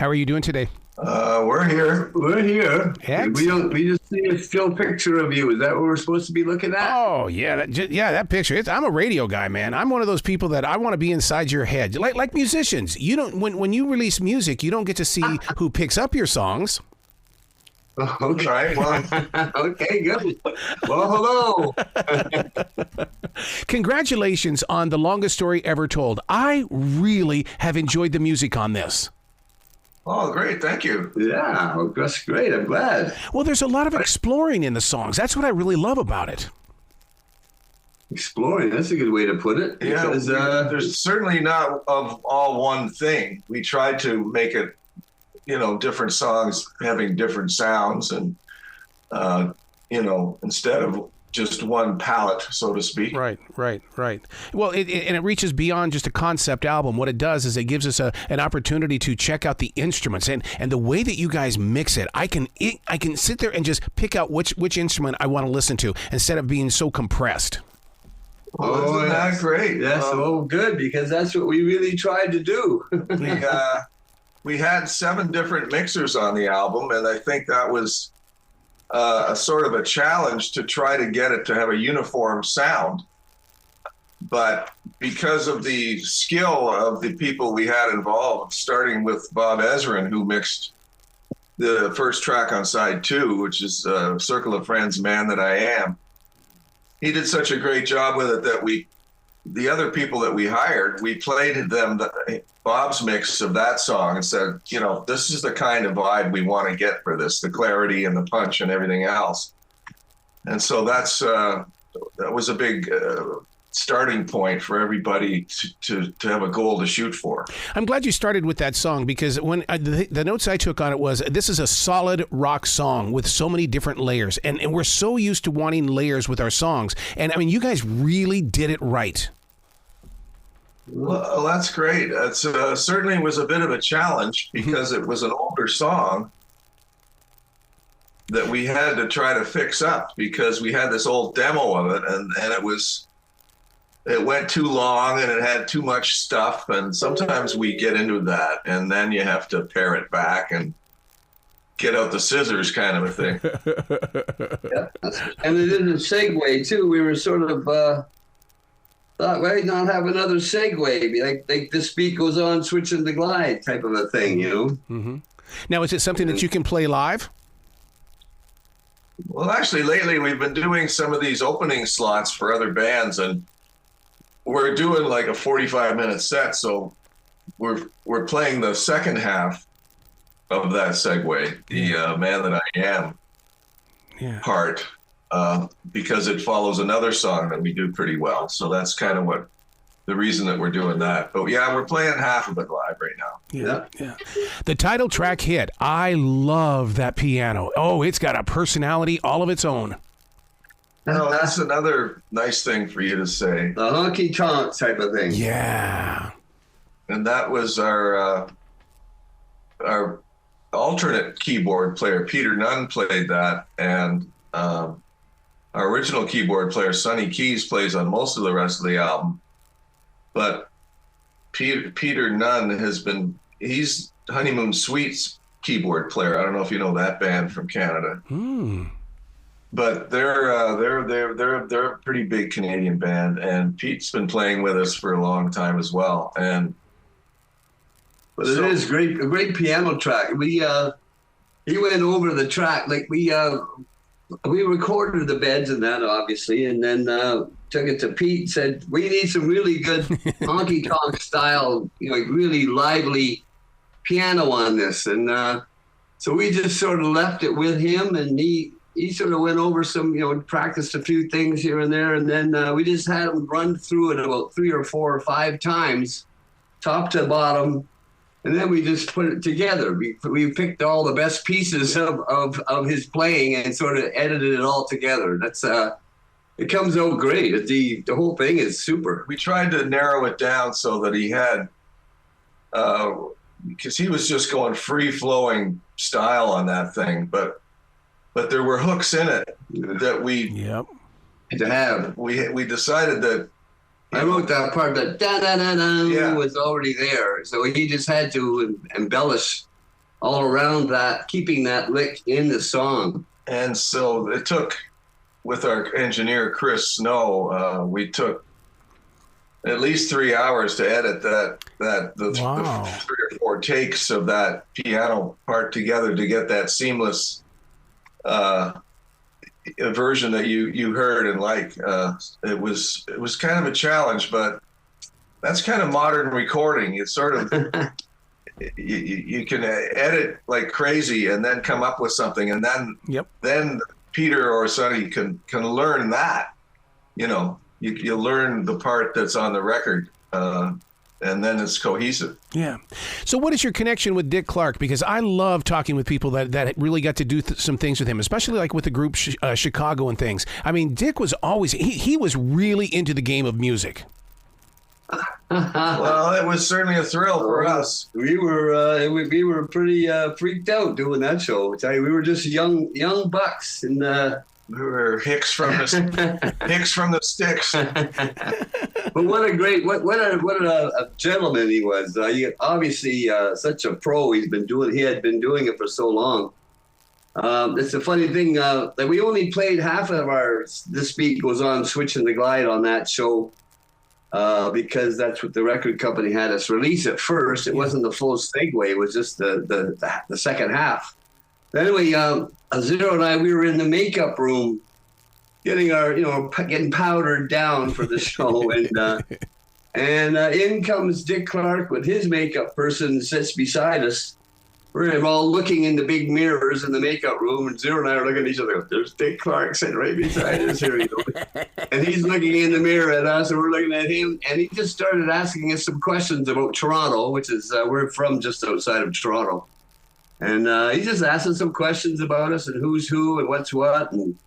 How are you doing today? We're here. Excellent. We just see a still picture of you. Is that what we're supposed to be looking at? Oh, yeah. That picture. I'm a radio guy, man. I'm one of those people that I want to be inside your head. Like musicians. You don't when you release music, you don't get to see who picks up your songs. Okay. Well, okay, good. Well, hello. Congratulations on The Longest Story Ever Told. I really have enjoyed the music on this. Oh, great. Thank you. Yeah, well, that's great. I'm glad. Well, there's a lot of exploring in the songs. That's what I really love about it. Exploring, that's a good way to put it. Yeah, Because, there's certainly not of all one thing. We tried to make it, different songs having different sounds and, instead of just one palette, so to speak. Right. Well, it reaches beyond just a concept album. What it does is it gives us an opportunity to check out the instruments and the way that you guys mix it. I can sit there and just pick out which instrument I want to listen to instead of being so compressed. Oh, isn't that great? That's good, because that's what we really tried to do. We had 7 different mixers on the album, and I think that was a sort of a challenge to try to get it to have a uniform sound. But because of the skill of the people we had involved, starting with Bob Ezrin, who mixed the first track on side 2, which is Circle of Friends, Man That I Am, he did such a great job with it that the other people that we hired, we played them Bob's mix of that song and said, this is the kind of vibe we want to get for this, the clarity and the punch and everything else. And so that was a big starting point for everybody to have a goal to shoot for. I'm glad you started with that song, because when the notes I took on it was, this is a solid rock song with so many different layers. And we're so used to wanting layers with our songs. And I mean, you guys really did it right. Well, that's great. It certainly was a bit of a challenge because it was an older song that we had to try to fix up, because we had this old demo of it and it went too long and it had too much stuff. And sometimes we get into that and then you have to pare it back and get out the scissors, kind of a thing. Yeah. And it did a segue too. We were sort of thought, why not have another segue? Like this beat goes on, Switchin To Glide type of a thing, Mm-hmm. Now, is it something that you can play live? Well, actually, lately we've been doing some of these opening slots for other bands, and we're doing like a 45-minute set. So we're playing the second half of that segue, the Man That I Am part. Because it follows another song that we do pretty well. So that's kind of the reason that we're doing that. But yeah, we're playing half of it live right now. Yeah. The title track hit. I love that piano. Oh, it's got a personality all of its own. No, that's another nice thing for you to say. The honky tonk type of thing. Yeah. And that was our alternate keyboard player, Peter Nunn, played that. And our original keyboard player, Sonny Keyes, plays on most of the rest of the album. But Peter Nunn he's Honeymoon Suite's keyboard player. I don't know if you know that band from Canada. But they're a pretty big Canadian band, and Pete's been playing with us for a long time as well. But it is a great piano track. He went over the track, like we recorded the beds and that, obviously, and then took it to Pete and said, we need some really good honky tonk style, really lively piano on this. And so we just sort of left it with him, and he sort of went over some, practiced a few things here and there. And then we just had him run through it about 3 or 4 or 5 times, top to bottom. And then we just put it together. We picked all the best pieces of his playing and sort of edited it all together. That's it comes out great. The whole thing is super. We tried to narrow it down so that he had, because he was just going free flowing style on that thing, but there were hooks in it that we had to have. We decided that. I wrote that part that da da da da was already there, so he just had to embellish all around that, keeping that lick in the song. And so it took, with our engineer Chris Snow, we took at least 3 hours to edit the 3 or 4 takes of that piano part together to get that seamless version that you heard and like. It was kind of a challenge, but that's kind of modern recording. It's sort of you can edit like crazy and then come up with something, and then Peter or Sonny can learn that. You know, you learn the part that's on the record, and then it's cohesive. Yeah. So what is your connection with Dick Clark? Because I love talking with people that really got to do some things with him, especially like with the group Chicago and things. I mean, Dick was always, he was really into the game of music. Well, it was certainly a thrill for us. We were pretty freaked out doing that show. I tell you, we were just young bucks, and we were hicks from the sticks. But what a gentleman he was. Obviously such a pro. He had been doing it for so long. It's a funny thing that we only played half of our This Beat Goes On, Switchin To Glide on that show. Because that's what the record company had us release at first. It wasn't the full segue. It was just the second half. But anyway, Zero and I, we were in the makeup room getting getting powdered down for the show. And in comes Dick Clark with his makeup person, sits beside us. We're all looking in the big mirrors in the makeup room, and Zero and I are looking at each other. There's Dick Clark sitting right beside us here, and he's looking in the mirror at us, and we're looking at him. And he just started asking us some questions about Toronto, which is we're from just outside of Toronto. And he just asked us some questions about us and who's who and what's what. And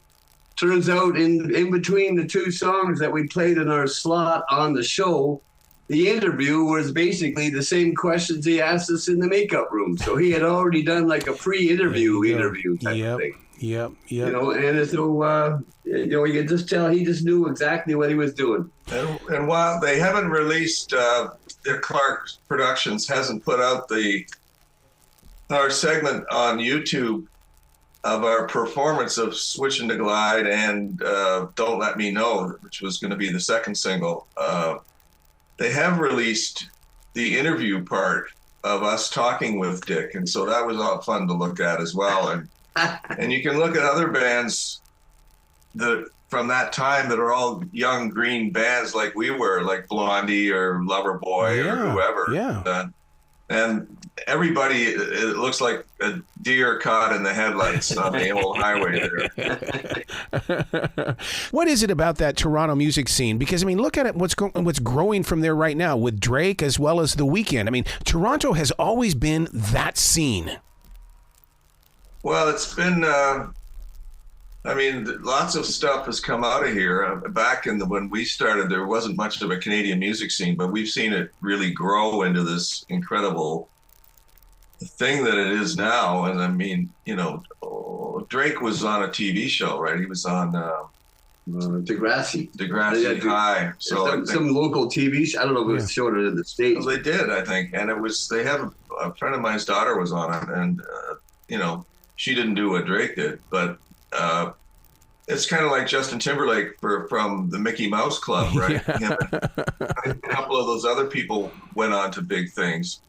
turns out in between the 2 songs that we played in our slot on the show, the interview was basically the same questions he asked us in the makeup room. So he had already done like a pre-interview type of thing. Yep. You know, and so you could just tell he just knew exactly what he was doing. And while they haven't released, Dick Clark Productions hasn't put out our segment on YouTube of our performance of Switchin To Glide and Don't Let Me Know, which was going to be the second single. They have released the interview part of us talking with Dick, and so that was all fun to look at as well. And you can look at other bands from that time that are all young green bands like we were, like Blondie or Loverboy or whoever. Yeah. And everybody, it looks like a deer caught in the headlights on the old highway there. What is it about that Toronto music scene? Because, I mean, look at it, what's growing from there right now with Drake as well as The Weeknd. I mean, Toronto has always been that scene. Well, it's been, lots of stuff has come out of here. Back when we started, there wasn't much of a Canadian music scene, but we've seen it really grow into this incredible thing that it is now. And I mean, Drake was on a TV show, right? He was on Degrassi High. So some local TV show. I don't know if it was shown in the States. Well, they did, I think. And they have a friend of mine's daughter was on it, and she didn't do what Drake did, but it's kind of like Justin Timberlake from the Mickey Mouse Club, right? Yeah. A couple of those other people went on to big things.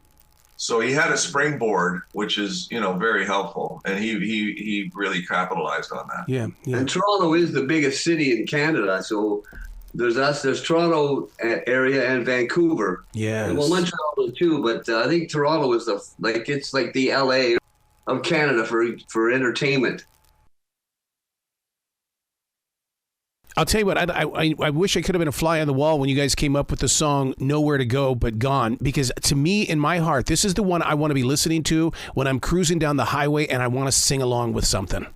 So he had a springboard, which is, very helpful. And he really capitalized on that. Yeah. And Toronto is the biggest city in Canada. So there's Toronto area and Vancouver. Yeah. Well, Montreal too, but I think Toronto is it's like the LA of Canada for entertainment. I'll tell you what, I wish I could have been a fly on the wall when you guys came up with the song Nowhere to Go But Gone, because to me, in my heart, this is the one I want to be listening to when I'm cruising down the highway and I want to sing along with something.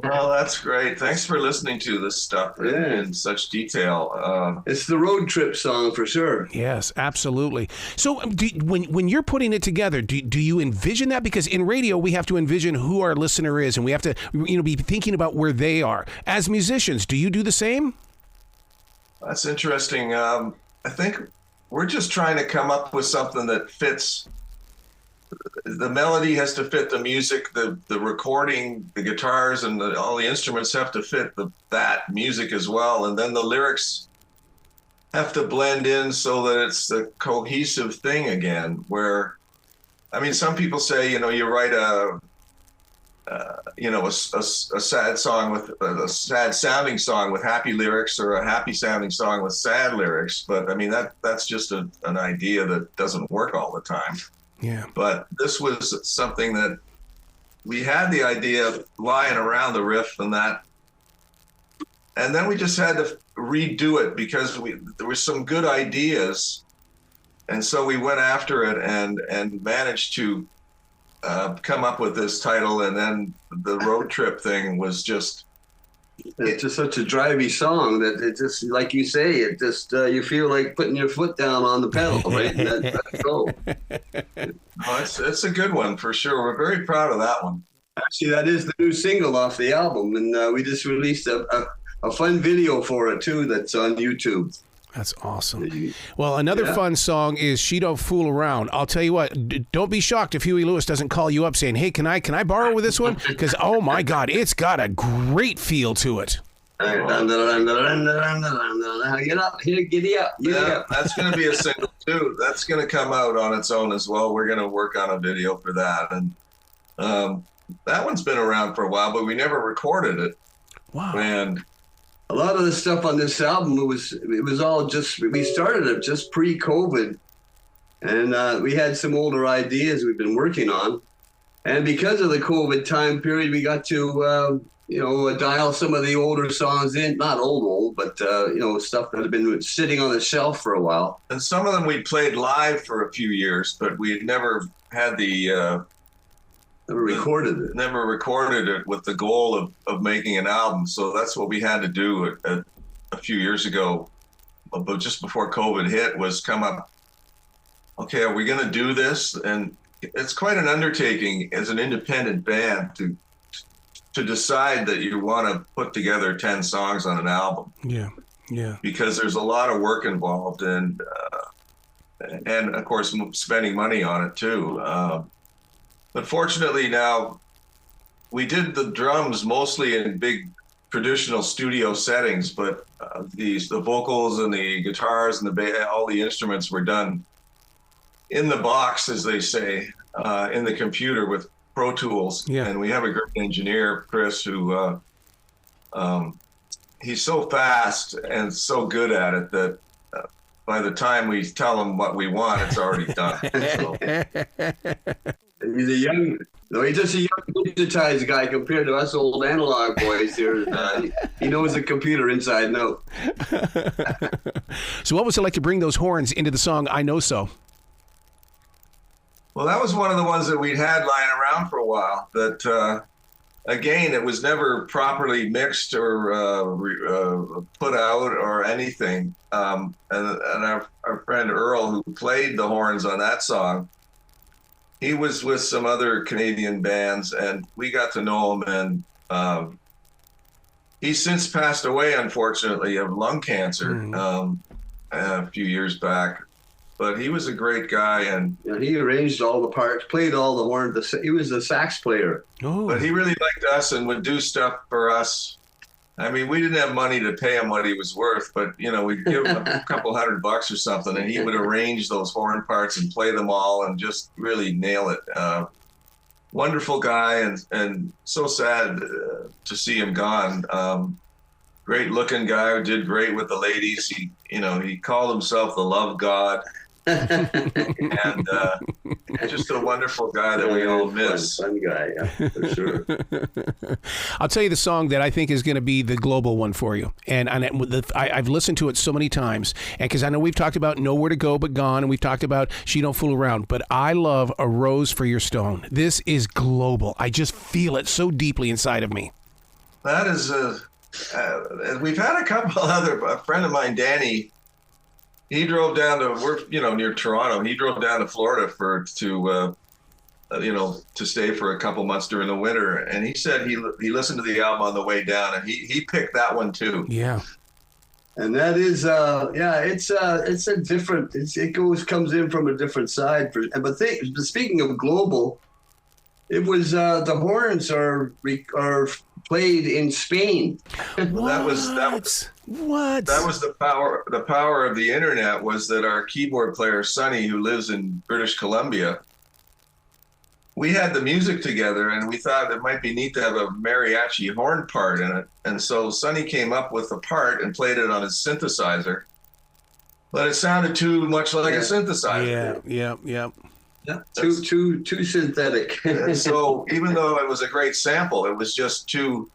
Well, that's great. Thanks for listening to this stuff in such detail. It's the road trip song for sure. Yes, absolutely. So when you're putting it together, do you envision that? Because in radio, we have to envision who our listener is, and we have to be thinking about where they are. As musicians, do you do the same? That's interesting. I think we're just trying to come up with something that fits the melody has to fit the music, the recording, the guitars, and all the instruments have to fit that music as well. And then the lyrics have to blend in so that it's the cohesive thing again. Where, I mean, some people say, you write a sad song with a sad sounding song with happy lyrics, or a happy sounding song with sad lyrics. But I mean, that's just an idea that doesn't work all the time. Yeah. But this was something that we had the idea lying around the riff and that, and then we just had to redo it because there were some good ideas, and so we went after it and managed to come up with this title. And then the road trip thing was just. It's just such a drivey song that it just, like you say, it just you feel like putting your foot down on the pedal, right? Let's go. It's a good one for sure. We're very proud of that one. Actually, that is the new single off the album, and we just released a fun video for it too. That's on YouTube. That's awesome. Well, another fun song is "She Don't Fool Around." I'll tell you what, don't be shocked if Huey Lewis doesn't call you up saying, "Hey, can I borrow with this one?" Because oh my God, it's got a great feel to it. Get up here, giddy up. Yeah, that's going to be a single too. That's going to come out on its own as well. We're going to work on a video for that, and that one's been around for a while, but we never recorded it. Wow. And a lot of the stuff on this album, it was all just, we started it just pre-COVID, and we had some older ideas we've been working on, and because of the COVID time period, we got to dial some of the older songs in, not old, but stuff that had been sitting on the shelf for a while. And some of them we played live for a few years, but we had never had Never recorded it with the goal of making an album. So that's what we had to do a few years ago, but just before COVID hit, was come up, okay, are we going to do this? And it's quite an undertaking as an independent band to decide that you want to put together 10 songs on an album. Yeah. Because there's a lot of work involved, and of course spending money on it too. But fortunately now, we did the drums mostly in big traditional studio settings, but the vocals and the guitars and all the instruments were done in the box, as they say, in the computer with Pro Tools. Yeah. And we have a great engineer, Chris, who he's so fast and so good at it that by the time we tell him what we want, it's already done. So. He's just a young digitized guy compared to us old analog boys here. He knows the computer inside and out. So what was it like to bring those horns into the song "I Know So"? Well, that was one of the ones that we'd had lying around for a while. That again, it was never properly mixed or put out or anything. And our friend Earl, who played the horns on that song, he was with some other Canadian bands, and we got to know him. And he's since passed away, unfortunately, of lung cancer a few years back. But he was a great guy, and he arranged all the parts, played all the horns. He was the sax player. Oh. But he really liked us and would do stuff for us. I mean, we didn't have money to pay him what he was worth, but we'd give him a couple $100 or something, and he would arrange those horn parts and play them all and just really nail it. Wonderful guy, and so sad to see him gone. Great looking guy who did great with the ladies. He called himself the Love God. And just a wonderful guy that we all miss. Fun guy, yeah, for sure. I'll tell you the song that I think is going to be the global one for you. And I've listened to it so many times. And because I know we've talked about Nowhere to Go But Gone, and we've talked about She Don't Fool Around. But I love A Rose for Your Stone. This is global. I just feel it so deeply inside of me. That is, we've had a couple a friend of mine, Danny, he drove down to, near Toronto. He drove down to Florida to stay for a couple months during the winter. And he said he listened to the album on the way down, and he picked that one too. Yeah. And that is, it's a different. Comes in from a different side. But speaking of global, it was the horns are played in Spain. That was the power. The power of the internet was that our keyboard player Sonny, who lives in British Columbia, we had the music together, and we thought it might be neat to have a mariachi horn part in it. And so Sonny came up with the part and played it on his synthesizer, but it sounded too much like a synthesizer. Yeah. Too synthetic. And so even though it was a great sample, it was just too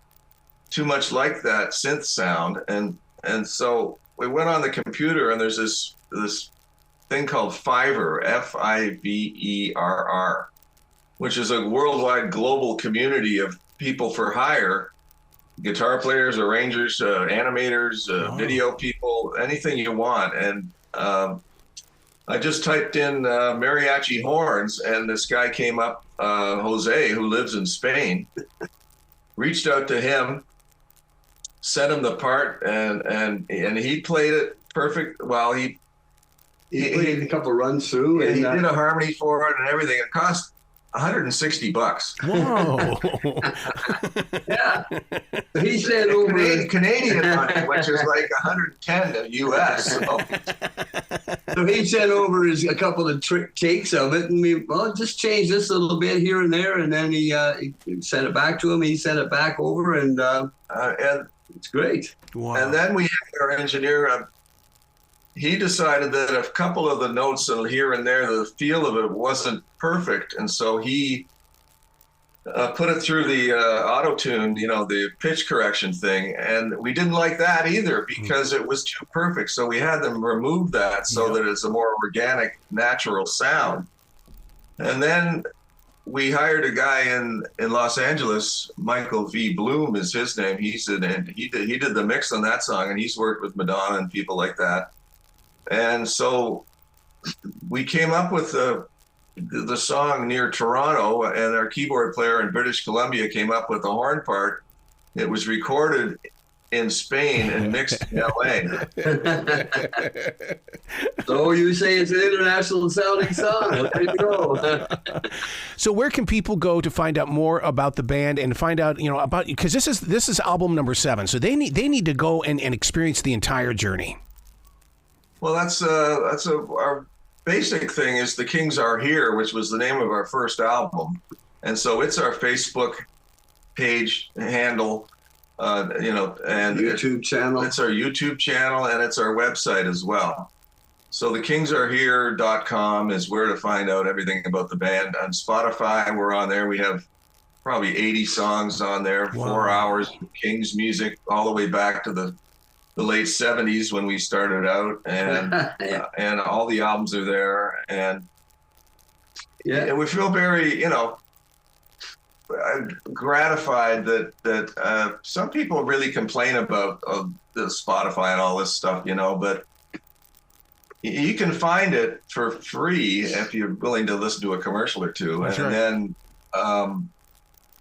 much like that synth sound. And so we went on the computer, and there's this thing called Fiverr, Fiverr, which is a worldwide global community of people for hire, guitar players, arrangers, animators, video people, anything you want. And I just typed in mariachi horns, and this guy came up, Jose, who lives in Spain, reached out to him, sent him the part, and he played it perfect. Well, he played a couple runs through, and he did a harmony for it and everything. It cost $160. Whoa! Yeah, he sent over Canadian money, which is like 110 US. So he sent over a couple of takes of it, and we just change this a little bit here and there, and then he sent it back to him. He sent it back over, and it's great. Wow. And then we had our engineer. He decided that a couple of the notes here and there, the feel of it wasn't perfect, and so he put it through the auto-tune, the pitch correction thing, and we didn't like that either because it was too perfect. So we had them remove that so that it's a more organic, natural sound. And then we hired a guy in Los Angeles, Michael V. Bloom is his name. He did the mix on that song, and he's worked with Madonna and people like that. And so we came up with the song Near Toronto, and our keyboard player in British Columbia came up with the horn part. It was recorded in Spain and mixed in LA. So you say it's an international sounding song. There you go. So where can people go to find out more about the band and find out, about, because this is album number 7. So they need to go and experience the entire journey. Well, our basic thing is The Kings Are Here, which was the name of our first album. And so it's our Facebook page handle, and YouTube channel. It's our YouTube channel, and it's our website as well. So thekingsarehere.com is where to find out everything about the band. On Spotify, we're on there. We have probably 80 songs on there, 4 hours of Kings music, all the way back to the late 70s when we started out, and and all the albums are there, and we feel very gratified that some people really complain about the Spotify and all this stuff, but you can find it for free if you're willing to listen to a commercial or two. That's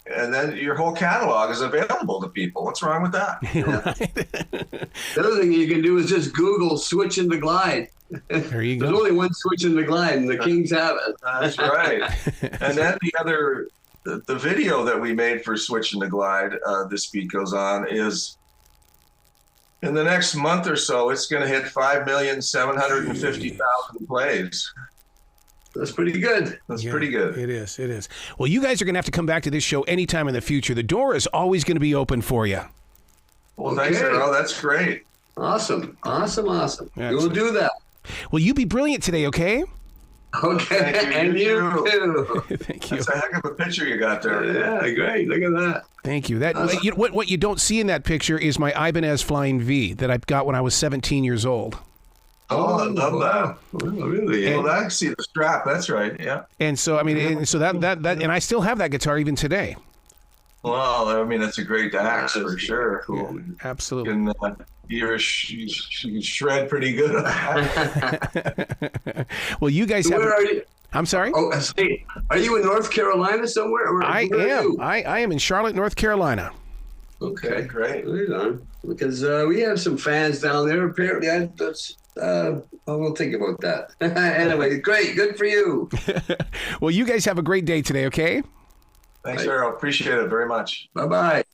And then your whole catalog is available to people. What's wrong with that? The other thing you can do is just Google Switchin To Glide. There you go. There's only one Switchin To Glide, and the Kings have it. That's right. And then the video that we made for Switchin To Glide, This Beat Goes On, is in the next month or so, it's going to hit 5,750,000 plays. That's pretty good. That's pretty good. It is. Well, you guys are going to have to come back to this show anytime in the future. The door is always going to be open for you. Well, thanks, Earl. That's great. Awesome. Excellent. We'll do that. Well, you be brilliant today, okay? Okay. And you too. Thank you. That's a heck of a picture you got there. Yeah, great. Look at that. Thank you. What you don't see in that picture is my Ibanez Flying V that I got when I was 17 years old. Oh, I love that. Oh, really? Well, I see the strap. That's right. Yeah. And so, and I still have that guitar even today. Well, that's a great axe for sure. Cool. Yeah, absolutely. You can shred pretty good on that. Well, you guys have. Where are you? I'm sorry? Oh, are you in North Carolina somewhere? I am. I am in Charlotte, North Carolina. Okay, great. Right on. Because we have some fans down there. Apparently, we'll think about that. Anyway, great. Good for you. Well, you guys have a great day today, okay? Thanks, Errol. Appreciate it very much. Bye-bye.